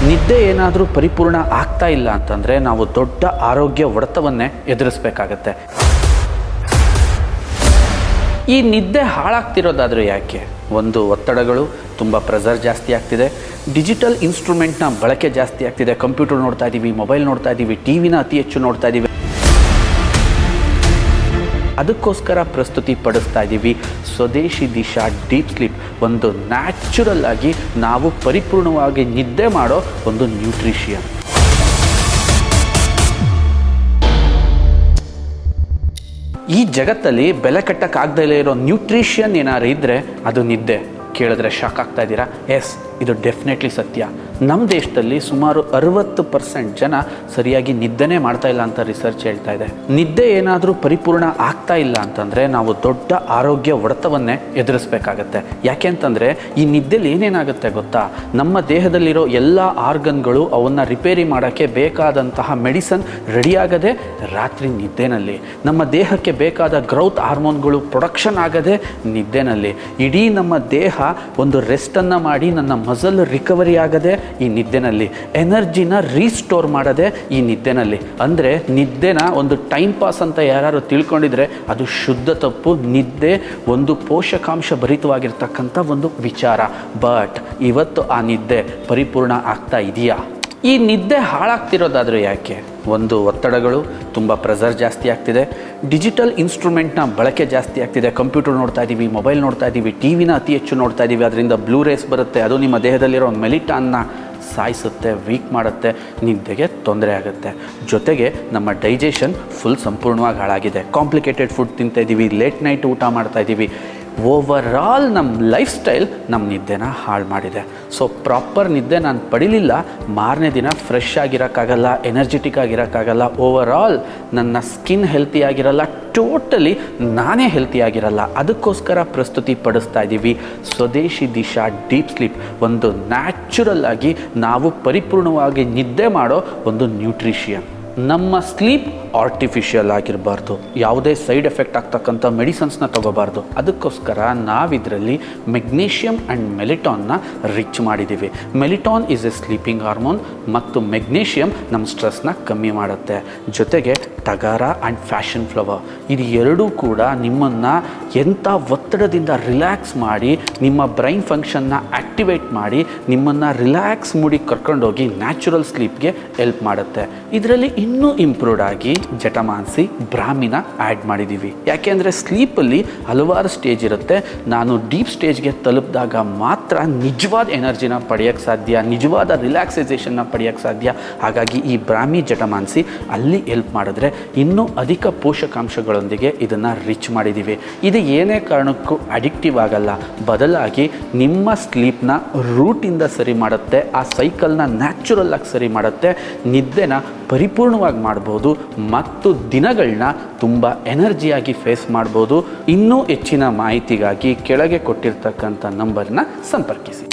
ನಿದ್ದೆ ಏನಾದರೂ ಪರಿಪೂರ್ಣ ಆಗ್ತಾ ಇಲ್ಲ ಅಂತಂದರೆ ನಾವು ದೊಡ್ಡ ಆರೋಗ್ಯ ಹೊಡೆತವನ್ನೇ ಎದುರಿಸಬೇಕಾಗತ್ತೆ. ಈ ನಿದ್ದೆ ಹಾಳಾಗ್ತಿರೋದಾದರೂ ಯಾಕೆ? ಒಂದು, ಒತ್ತಡಗಳು, ತುಂಬ ಪ್ರೆಷರ್ ಜಾಸ್ತಿ ಆಗ್ತಿದೆ, ಡಿಜಿಟಲ್ ಇನ್ಸ್ಟ್ರೂಮೆಂಟ್ನ ಬಳಕೆ ಜಾಸ್ತಿ ಆಗ್ತಿದೆ, ಕಂಪ್ಯೂಟರ್ ನೋಡ್ತಾ ಇದ್ದೀವಿ, ಮೊಬೈಲ್ ನೋಡ್ತಾ ಇದ್ದೀವಿ, ಟಿ ವಿನ ಅತಿ ಹೆಚ್ಚು ನೋಡ್ತಾ ಇದ್ದೀವಿ. ಅದಕ್ಕೋಸ್ಕರ ಪ್ರಸ್ತುತಿ ಪಡಿಸ್ತಾ ಇದ್ದೀವಿ ಸ್ವದೇಶಿ ದಿಶಾ ಡೀಪ್ ಸ್ಲೀಪ್, ಒಂದು ನ್ಯಾಚುರಲ್ ಆಗಿ ನಾವು ಪರಿಪೂರ್ಣವಾಗಿ ನಿದ್ದೆ ಮಾಡೋ ಒಂದು ನ್ಯೂಟ್ರಿಷಿಯನ್. ಈ ಜಗತ್ತಲ್ಲಿ ಬೆಲೆ ಕಟ್ಟಕ್ಕಾಗದೇ ಇರೋ ನ್ಯೂಟ್ರಿಷಿಯನ್ ಏನಾದ್ರು ಇದ್ದರೆ ಅದು ನಿದ್ದೆ. ಕೇಳಿದ್ರೆ ಶಾಕ್ ಆಗ್ತಾ ಇದ್ದೀರಾ? ಎಸ್, ಇದು ಡೆಫಿನೆಟ್ಲಿ ಸತ್ಯ. ನಮ್ಮ ದೇಶದಲ್ಲಿ ಸುಮಾರು 60% ಜನ ಸರಿಯಾಗಿ ನಿದ್ದೆನೇ ಮಾಡ್ತಾ ಇಲ್ಲ ಅಂತ ರಿಸರ್ಚ್ ಹೇಳ್ತಾ ಇದೆ. ನಿದ್ದೆ ಏನಾದರೂ ಪರಿಪೂರ್ಣ ಆಗ್ತಾ ಇಲ್ಲ ಅಂತಂದರೆ ನಾವು ದೊಡ್ಡ ಆರೋಗ್ಯ ಹೊಡೆತವನ್ನೇ ಎದುರಿಸಬೇಕಾಗತ್ತೆ. ಯಾಕೆ ಅಂತಂದರೆ ಈ ನಿದ್ದೆಲಿ ಏನೇನಾಗುತ್ತೆ ಗೊತ್ತಾ? ನಮ್ಮ ದೇಹದಲ್ಲಿರೋ ಎಲ್ಲ ಆರ್ಗನ್ಗಳು ಅವನ್ನು ರಿಪೇರಿ ಮಾಡೋಕ್ಕೆ ಬೇಕಾದಂತಹ ಮೆಡಿಸನ್ ರೆಡಿಯಾಗದೆ ರಾತ್ರಿ ನಿದ್ದೆನಲ್ಲಿ. ನಮ್ಮ ದೇಹಕ್ಕೆ ಬೇಕಾದ ಗ್ರೌತ್ ಹಾರ್ಮೋನ್ಗಳು ಪ್ರೊಡಕ್ಷನ್ ಆಗದೆ ನಿದ್ದೆನಲ್ಲಿ. ಇಡೀ ನಮ್ಮ ದೇಹ ಒಂದು ರೆಸ್ಟನ್ನು ಮಾಡಿ ನನ್ನ ಮಸಲ್ ರಿಕವರಿ ಆಗದೆ ಈ ನಿದ್ದೆನಲ್ಲಿ, ಎನರ್ಜಿನ ರೀಸ್ಟೋರ್ ಮಾಡದೆ ಈ ನಿದ್ದೆನಲ್ಲಿ. ಅಂದರೆ ನಿದ್ದೆನ ಒಂದು ಟೈಮ್ ಪಾಸ್ ಅಂತ ಯಾರು ತಿಳ್ಕೊಂಡಿದ್ರೆ ಅದು ಶುದ್ಧ ತಪ್ಪು. ನಿದ್ದೆ ಒಂದು ಪೋಷಕಾಂಶ ಭರಿತವಾಗಿರ್ತಕ್ಕಂಥ ಒಂದು ವಿಚಾರ. ಬಟ್ ಇವತ್ತು ಆ ನಿದ್ದೆ ಪರಿಪೂರ್ಣ ಆಗ್ತಾ ಇದೆಯಾ? ಈ ನಿದ್ದೆ ಹಾಳಾಗ್ತಿರೋದಾದರೂ ಯಾಕೆ? ಒಂದು, ಒತ್ತಡಗಳು, ತುಂಬ ಪ್ರೆಷರ್ ಜಾಸ್ತಿ ಆಗ್ತಿದೆ, ಡಿಜಿಟಲ್ ಇನ್ಸ್ಟ್ರೂಮೆಂಟ್ನ ಬಳಕೆ ಜಾಸ್ತಿ ಆಗ್ತಿದೆ, ಕಂಪ್ಯೂಟರ್ ನೋಡ್ತಾ ಇದ್ದೀವಿ, ಮೊಬೈಲ್ ನೋಡ್ತಾ ಇದ್ದೀವಿ, ಟಿ ವಿನ ಅತಿ ಹೆಚ್ಚು ನೋಡ್ತಾ ಇದ್ದೀವಿ. ಅದರಿಂದ ಬ್ಲೂ ರೇಸ್ ಬರುತ್ತೆ, ಅದು ನಿಮ್ಮ ದೇಹದಲ್ಲಿರೋ ಮೆಲಿಟಾನ್ನ ಸಾಯಿಸುತ್ತೆ, ವೀಕ್ ಮಾಡುತ್ತೆ, ನಿದ್ದೆಗೆ ತೊಂದರೆ ಆಗುತ್ತೆ. ಜೊತೆಗೆ ನಮ್ಮ ಡೈಜೆಷನ್ ಫುಲ್ ಸಂಪೂರ್ಣವಾಗಿ ಹಾಳಾಗಿದೆ. ಕಾಂಪ್ಲಿಕೇಟೆಡ್ ಫುಡ್ ತಿಂತಾ ಇದ್ದೀವಿ, ಲೇಟ್ ನೈಟ್ ಊಟ ಮಾಡ್ತಾ ಇದ್ದೀವಿ. ಓವರಾಲ್ ನಮ್ಮ ಲೈಫ್ ಸ್ಟೈಲ್ ನಮ್ಮ ನಿದ್ದೆನ ಹಾಳು ಮಾಡಿದೆ. ಸೊ ಪ್ರಾಪರ್ ನಿದ್ದೆ ನಾನು ಪಡಿಲಿಲ್ಲ, ಮಾರನೇ ದಿನ ಫ್ರೆಶ್ ಆಗಿರೋಕ್ಕಾಗಲ್ಲ, ಎನರ್ಜೆಟಿಕ್ ಆಗಿರೋಕ್ಕಾಗಲ್ಲ, ಓವರಾಲ್ ನನ್ನ ಸ್ಕಿನ್ ಹೆಲ್ತಿ ಆಗಿರಲ್ಲ, ಟೋಟಲಿ ನಾನೇ ಹೆಲ್ತಿ ಆಗಿರಲ್ಲ. ಅದಕ್ಕೋಸ್ಕರ ಪ್ರಸ್ತುತಿ ಪಡಿಸ್ತಾ ಇದ್ದೀವಿ ಸ್ವದೇಶಿ ದಿಶಾ ಡೀಪ್ ಸ್ಲೀಪ್, ಒಂದು ನ್ಯಾಚುರಲ್ ಆಗಿ ನಾವು ಪರಿಪೂರ್ಣವಾಗಿ ನಿದ್ದೆ ಮಾಡೋ ಒಂದು ನ್ಯೂಟ್ರಿಷಿಯನ್. ನಮ್ಮ ಸ್ಲೀಪ್ ಆರ್ಟಿಫಿಷಿಯಲ್ ಆಗಿರಬಾರ್ದು, ಯಾವುದೇ ಸೈಡ್ ಎಫೆಕ್ಟ್ ಆಗ್ತಕ್ಕಂಥ ಮೆಡಿಸನ್ಸ್ನ ತಗೋಬಾರ್ದು. ಅದಕ್ಕೋಸ್ಕರ ನಾವಿದರಲ್ಲಿ ಮೆಗ್ನೀಷಿಯಮ್ ಆ್ಯಂಡ್ ಮೆಲಿಟಾನ್ನ ರಿಚ್ ಮಾಡಿದ್ದೀವಿ. ಮೆಲಿಟಾನ್ ಈಸ್ ಎ ಸ್ಲೀಪಿಂಗ್ ಹಾರ್ಮೋನ್ ಮತ್ತು ಮೆಗ್ನೀಷಿಯಮ್ ನಮ್ಮ ಸ್ಟ್ರೆಸ್ನ ಕಮ್ಮಿ ಮಾಡುತ್ತೆ. ಜೊತೆಗೆ ಟಗಾರ ಆ್ಯಂಡ್ ಫ್ಯಾಷನ್ ಫ್ಲವರ್, ಇದು ಎರಡೂ ಕೂಡ ನಿಮ್ಮನ್ನು ಎಂಥ ಒತ್ತಡದಿಂದ ರಿಲ್ಯಾಕ್ಸ್ ಮಾಡಿ ನಿಮ್ಮ ಬ್ರೈನ್ ಫಂಕ್ಷನ್ನ ಆ್ಯಕ್ಟಿವೇಟ್ ಮಾಡಿ ನಿಮ್ಮನ್ನು ರಿಲ್ಯಾಕ್ಸ್ ಮೂಡಿಗೆ ಕರ್ಕೊಂಡೋಗಿ ನ್ಯಾಚುರಲ್ ಸ್ಲೀಪ್ಗೆ ಹೆಲ್ಪ್ ಮಾಡುತ್ತೆ. ಇದರಲ್ಲಿ ಇನ್ನೂ ಇಂಪ್ರೂವ್ಡ್ ಆಗಿ ಜಠಮಾಂಸಿ, ಬ್ರಾಹ್ಮಿನ ಆ್ಯಡ್ ಮಾಡಿದ್ದೀವಿ. ಯಾಕೆಂದರೆ ಸ್ಲೀಪಲ್ಲಿ ಹಲವಾರು ಸ್ಟೇಜ್ ಇರುತ್ತೆ. ನಾನು ಡೀಪ್ ಸ್ಟೇಜ್ಗೆ ತಲುಪಿದಾಗ ಮಾತ್ರ ನಿಜವಾದ ಎನರ್ಜಿನ ಪಡೆಯೋಕ್ಕೆ ಸಾಧ್ಯ, ನಿಜವಾದ ರಿಲ್ಯಾಕ್ಸೈಸೇಷನ್ನ ಪಡೆಯೋಕ್ಕೆ ಸಾಧ್ಯ. ಹಾಗಾಗಿ ಈ ಬ್ರಾಹ್ಮಿ ಜಠಮಾಂಸಿ ಅಲ್ಲಿ ಹೆಲ್ಪ್ ಮಾಡಿದ್ರೆ ಇನ್ನೂ ಅಧಿಕ ಪೋಷಕಾಂಶಗಳೊಂದಿಗೆ ಇದನ್ನು ರಿಚ್ ಮಾಡಿದ್ದೀವಿ. ಇದು ಏನೇ ಕಾರಣಕ್ಕೂ ಅಡಿಕ್ಟಿವ್ ಆಗಲ್ಲ, ಬದಲಾಗಿ ನಿಮ್ಮ ಸ್ಲೀಪ್ನ ರೂಟಿಂದ ಸರಿ ಮಾಡುತ್ತೆ, ಆ ಸೈಕಲ್ನ ನ್ಯಾಚುರಲ್ ಆಗಿ ಸರಿ ಮಾಡುತ್ತೆ, ನಿದ್ದೆನ ಪರಿಪೂರ್ಣವಾಗಿ ಮಾಡ್ಬೋದು ಮತ್ತು ದಿನಗಳನ್ನ ತುಂಬ ಎನರ್ಜಿಯಾಗಿ ಫೇಸ್ ಮಾಡ್ಬೋದು. ಇನ್ನೂ ಹೆಚ್ಚಿನ ಮಾಹಿತಿಗಾಗಿ ಕೆಳಗೆ ಕೊಟ್ಟಿರ್ತಕ್ಕಂಥ ನಂಬರ್ನ ಸಂಪರ್ಕಿಸಿ.